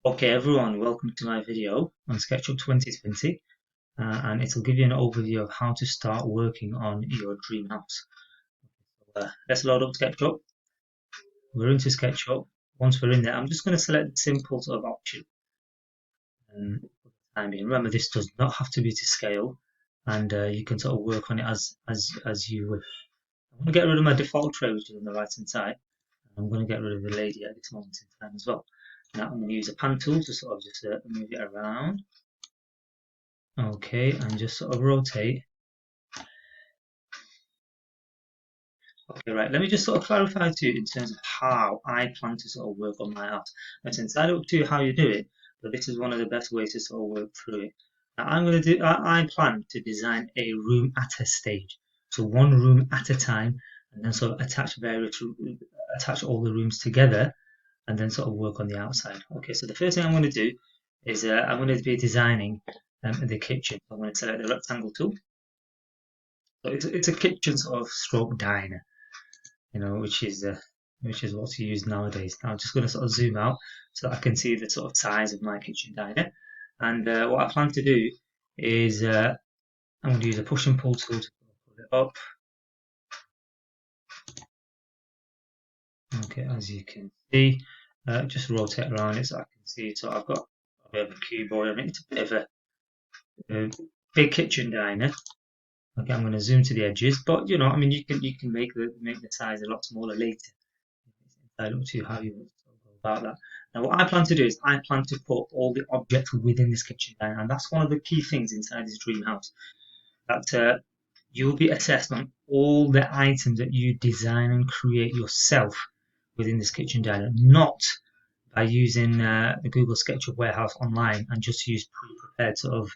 Okay everyone, welcome to my video on Sketchup 2020 and it'll give you an overview of how to start working on your dream house. Let's load up Sketchup. We're into Sketchup. Once we're in there, I'm just going to select the simple sort of option. For the time being. Remember, this does not have to be to scale, and you can sort of work on it as you wish. I'm going to get rid of my default tray, which is on the right hand side. I'm going to get rid of the lady at this moment in time as well. Now I'm going to use a pan tool to sort of just move it around. Okay, and just sort of rotate. Okay, right. Let me just sort of clarify to you in terms of how I plan to sort of work on my house. It's entirely up to you how you do it, but this is one of the best ways to sort of work through it. Now, I plan to design a room at a stage. So one room at a time, and then sort of attach all the rooms together, and then sort of work on the outside. Okay, so the first thing I'm going to do is I'm going to be designing the kitchen. I'm going to select the rectangle tool. So it's a kitchen sort of stroke diner, which is what's used nowadays. Now I'm just going to sort of zoom out so that I can see the sort of size of my kitchen diner. And what I plan to do is I'm going to use a push and pull tool to pull it up. Okay, as you can see, just rotate around it so I can see. So I've got a bit of a keyboard. I mean, it's a bit of a big kitchen diner. Okay, I'm going to zoom to the edges, but I mean, you can make the size a lot smaller later. It's up to you how you want to go about that. Now, what I plan to do is I plan to put all the objects within this kitchen diner, and that's one of the key things inside this dream house. That you'll be assessed on all the items that you design and create yourself within this kitchen diner, not by using the Google SketchUp warehouse online and just use pre-prepared sort of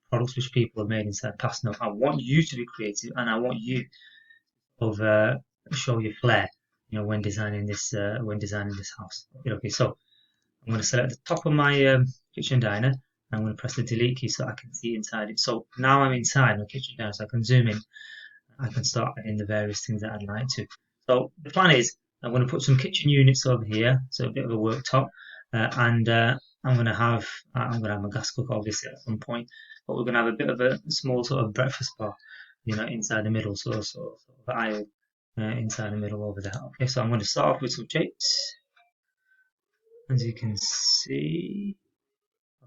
products which people have made inside past. No, I want you to be creative, and I want you of show your flair, when designing this house. Okay, so I'm going to select the top of my kitchen diner. I'm going to press the delete key so I can see inside it. So now I'm inside my kitchen diner, so I can zoom in. I can start in the various things that I'd like to. So the plan is I'm going to put some kitchen units over here, so a bit of a worktop, and I'm going to have my gas cooker obviously at some point, but we're going to have a bit of a small sort of breakfast bar, inside the middle, so sort of aisle inside the middle over there. Okay, so I'm going to start off with some shapes, as you can see.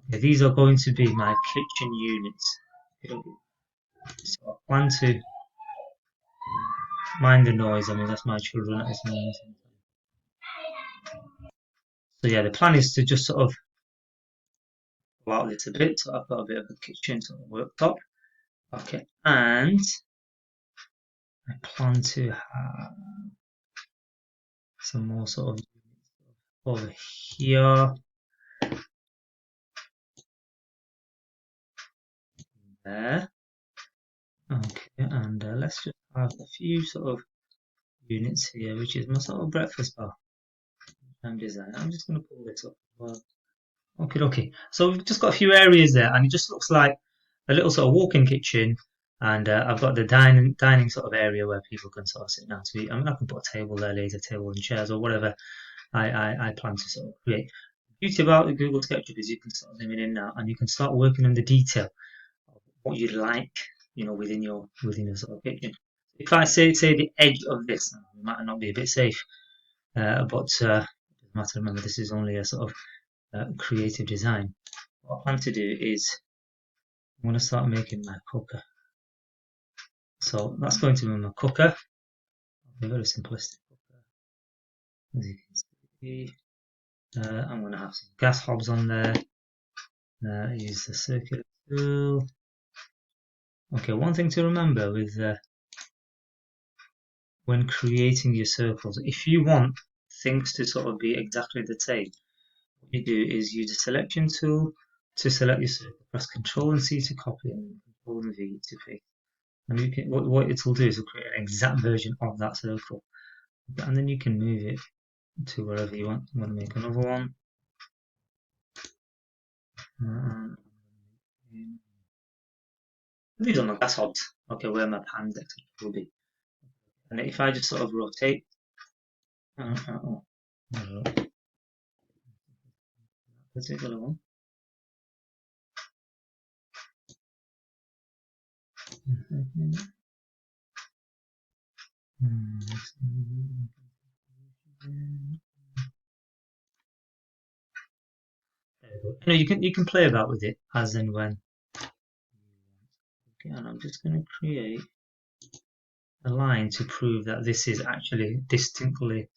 Okay, these are going to be my kitchen units. Okay, so I plan to mind the noise. I mean, that's my children at this moment. So yeah, the plan is to just sort of go out a little bit. So I've got a bit of a kitchen sort of worktop. Okay, and I plan to have some more sort of over here. There. Okay, and let's just have a few sort of units here, which is my sort of breakfast bar design. I'm just going to pull this up as well. Okay. So we've just got a few areas there, and it just looks like a little sort of walk-in kitchen. And I've got the dining sort of area where people can sort of sit down to eat. I mean, I can put a table there, later table and chairs or whatever I plan to sort of create. The beauty about the Google SketchUp is you can start zooming in now, and you can start working on the detail of what you'd like, within your sort of kitchen. If I say the edge of this, it might not be a bit safe, but it doesn't matter. Remember, this is only a sort of creative design. What I plan to do is I'm going to start making my cooker. So that's going to be my cooker. A very simplistic cooker, as you can see. I'm going to have some gas hobs on there. Use the circular tool. Okay, one thing to remember with when creating your circles, if you want things to sort of be exactly the same, what you do is use the selection tool to select your circle. Press Control and C to copy and Control and V to paste. And you can, what it will do is it'll create an exact version of that circle. And then you can move it to wherever you want. I'm going to make another one. These are my gas hobs. Okay, where my pans etc. will be. And if I just sort of rotate, particular one. You can play about with it as and when. Okay, and I'm just going to create a line to prove that this is actually distinctly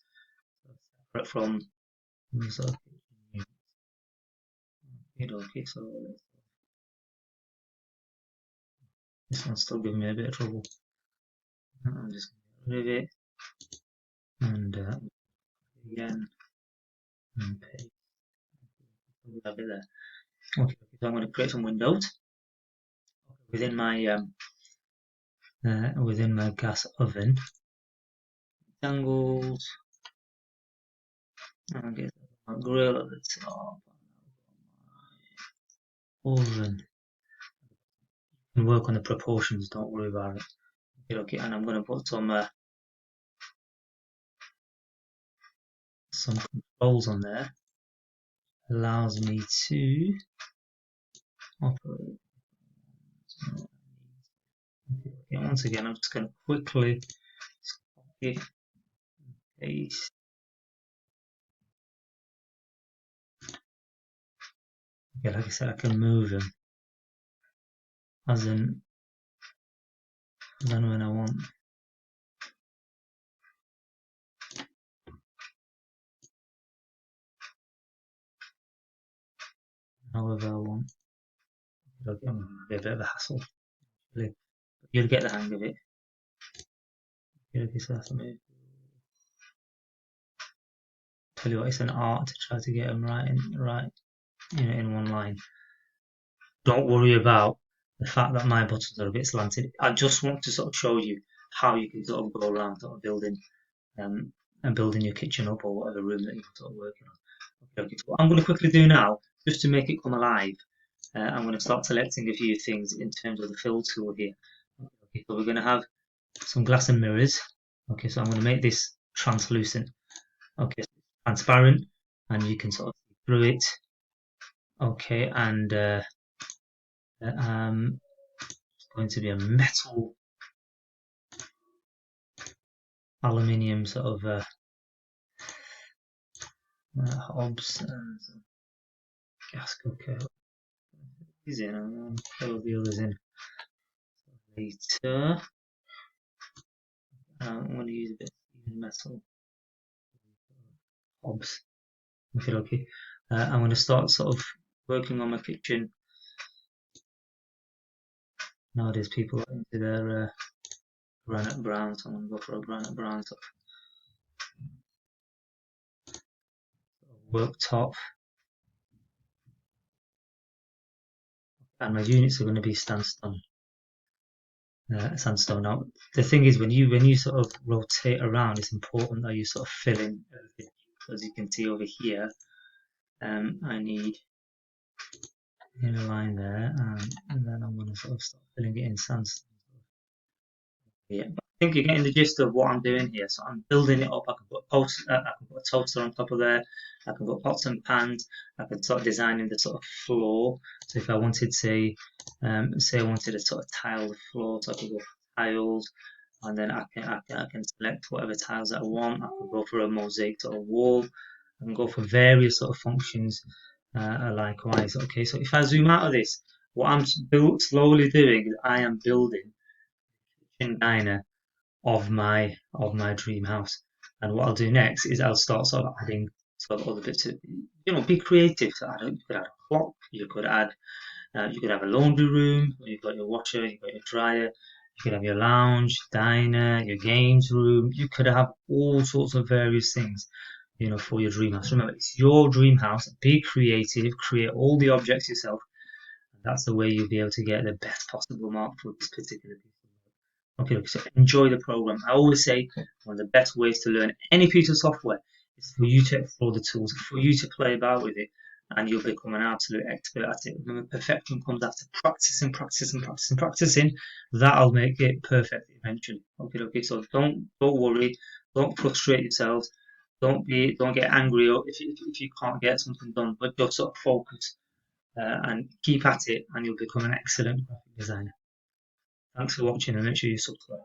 separate from the sort of okay, so this one's still giving me a bit of trouble. I'm just going to get rid of it and again and paste. Have it there. Okay, so I'm going to create some windows within my gas oven. Angles and get a grill at the top. Oven. And work on the proportions. Don't worry about it. Okay, and I'm going to put some controls on there. Allows me to operate. Okay, once again, I'm just going to quickly copy, paste. Okay, like I said, I can move them as in when I want. However I want. Okay, I'm going to be a bit of a hassle. You'll get the hang of it. Okay, so that's amazing. Tell you what, it's an art to try to get them right in one line. Don't worry about the fact that my buttons are a bit slanted. I just want to sort of show you how you can sort of go around sort of building and building your kitchen up or whatever room that you're sort of working on. Okay, so what I'm going to quickly do now, just to make it come alive, I'm going to start selecting a few things in terms of the fill tool here. Okay, so we're going to have some glass and mirrors. Okay, so I'm going to make this translucent. Okay, so transparent, and you can sort of see through it. Okay, and it's going to be a metal aluminium sort of hobs and gas cooker. These in, and throw the others in later. I'm going to use a bit of metal hobs. Okay. I'm going to start sort of working on my kitchen. Nowadays, people are into their granite brown, so I'm going to go for a granite brown sort of worktop. And my units are going to be sandstone. Now, the thing is, when you sort of rotate around, it's important that you sort of fill in everything. As you can see over here, I need in a line there, and then I'm going to sort of start filling it in sandstone. Yeah, but I think you're getting the gist of what I'm doing here. So I'm building it up. I can put a toaster on top of there. I can put pots and pans. I can start designing the sort of floor. So if I wanted to, say I wanted to sort of tile the floor, so I could go for tiles, and then I can select whatever tiles that I want. I can go for a mosaic sort of wall. I can go for various sort of functions. Likewise, okay. So if I zoom out of this, what I'm slowly doing is I am building kitchen diner of my dream house. And what I'll do next is I'll start sort of adding sort of other bits of, be creative. So you could add a clock, you could have a laundry room, you've got your washer, you've got your dryer, you could have your lounge, diner, your games room. You could have all sorts of various things, for your dream house. Remember, it's your dream house. Be creative, create all the objects yourself. That's the way you'll be able to get the best possible mark for this particular piece. Okay, so enjoy the program. I always say one of the best ways to learn any piece of software is for you to explore the tools, for you to play about with it, and you'll become an absolute expert at it. Remember, perfection comes after practicing. That'll make it perfect eventually. Okay, so don't worry, don't frustrate yourselves, don't get angry if you can't get something done, but just sort of focus and keep at it, and you'll become an excellent graphic designer. Thanks for watching, and make sure you subscribe.